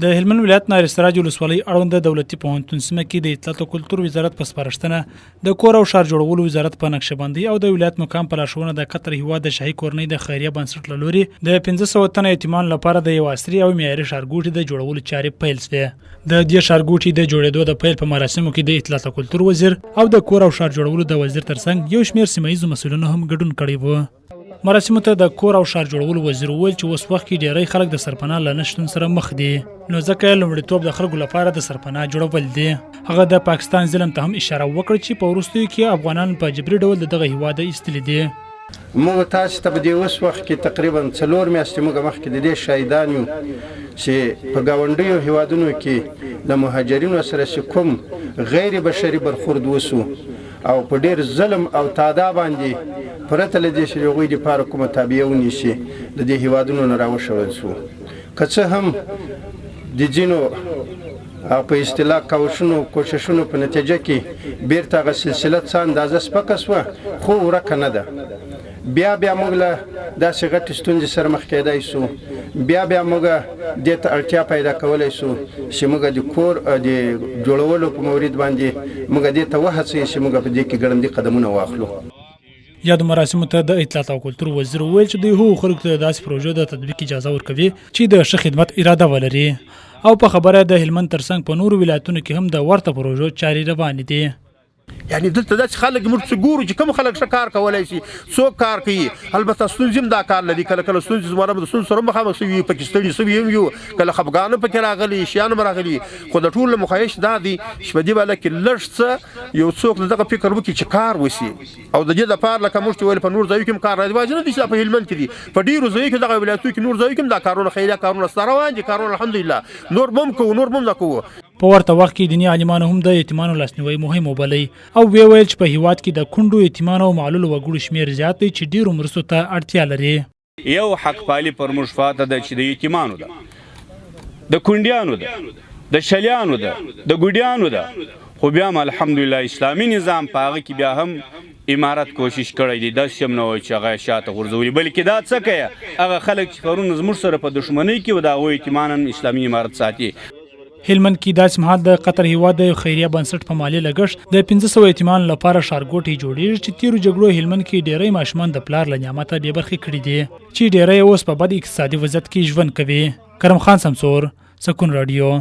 د هلمند ولایت نایر سراج ولسوالۍ اړوند د دولتي پوهنتون سیمه کې د اطلاعات او کلتور وزارت په سپارښتنه د کور او ښار جوړولو وزارت په نقشهبندۍ او د ولایت مقام په لارښوونه د قطر هیواد د شاهي کورنۍ د خیریه بنسټ له لوري د 1500 تنه یتیمانو لپاره د یو عصري او معیاري ښارګوټي د جوړولو چارې پیل شوې. د دې ښارګوټي د جوړېدو د پیل په مراسمو کې د اطلاعات او کلتور وزیر او د کور او ښار جوړولو د وزیر ترڅنګ یو شمېر سیمه ییزو مسؤلینو هم ګډون کړی و. مراسمو ته د کور او ښار جوړولو وزیر وویل چې اوس وخت کې ډېری خلک د سرپناه له نشتون سره مخ دي، نو ځکه یې لومړیتوب د خلکو لپاره د سرپناه جوړول دي. هغه د پاکستان ظلم ته هم اشاره وکړه چې په وروستیو کې افغانان په جبري ډول د دغه هیواد ایستلي دي. موږ تاسو ته په دې اوس وخت کې تقریبا 4 میاشتې موږ مخکې د دې شاهدان یو چې په ګاونډیو هیوادونو کې د مهاجرینو سره چې کوم غیر بشري برخورد وسو او په ډېر ظلم او تعداد باندې پرته له دې چې هغوی دپاره کومه تابعه ونیسي د دې هیوادونو نه راوشړل سو. که څه هم د ځینو او په اصطلاح کوششونو په نتیجه کې بیرته هغه سلسله څه اندازه سپکه سوه خو ورکه نه ده. بیا موږ له داسې غټې ستونزې سره مخ کېدای سو، بیا موږ دې ته اړتیا پیدا کولی سو چې موږ د کور د جوړولو په مورد باندې موږ دې ته وهڅوو چې موږ په دې کې ګړندي قدمونه واخلو. یادو مراسمو ته د اطلاعات او کلتور وزیر وویل چې دوی هغو خلکو ته داسې پروژو د تطبیق اجازه ورکوي چې د ښه خدمت اراده ولري او په خبره د هلمند ترڅنګ په نورو ولایتونو کې هم د ورته پروژو چارې روانې دي. یعنی دلته داسې خلک موږ څه ګورو چې کوم خلک ښه کار کولی شي، څوک کار کوي. البته ستونزې هم دا کار لري، کله ستونزې زموږ د ستونزو سره مخامخ شوي، پکې ستړي شوي هم یو، کله خفګانه پکې راغلي، شیان هم راغلي. خو د ټولو مخایش دا دی چې په دې باندې کې لږ څه یو څوک د دغه فکر وکړي چې کار وشي او د دې دپاره لکه موږ چې ویل په نور ځایو کې هم کار رواج نه دي چې په هلمند کې دي، په ډېرو ځایو کې دغه ولایتونو کې نور ځایو کې هم دا کارونه خیریه کارونه ستا روان دي. کارونه الحمدلله نور به هم کوو، نور به هم نه کوو. په ورته وخت کې دیني عالمانو هم د یتیمانو لاسنیوی مهم وبلئ او ویې ویل چې په هیواد کې د کونډو یتیمانو او معلولو وګړو شمېر زیات دی چې ډېرو مرستو ته اړتیا لري. یو حق پالي پر موږ فاته ده چې د یتیمانو ده، د کونډیانو ده، د شلیانو ده، د ګوډیانو ده. خو بیا هم الحمدلله اسلامي نظام په هغه کې بیا هم امارت کوشش کړی دی داسې هم نه وایي چې هغه شاته غورځولي، بلکې دا څه کوي هغه خلک چې کارونه زموږ سره په دښمنۍ کې و د هغوی یتیمان هم اسلامي امارت ساتي. هلمند کې داسې مهال د قطر هیواد د خیریه بنسټ په مالي لګښت د 1500 یتیمانو لپاره ښارګوټي جوړېږي چې تیرو جګړو هلمند کې ډېری ماشومان د پلار له نعمته بې برخې کړي دي چې ډېری اوس په بد اقتصادي وضعیت کې ژوند کوي. کرم خان سمسور، سکون رادیو.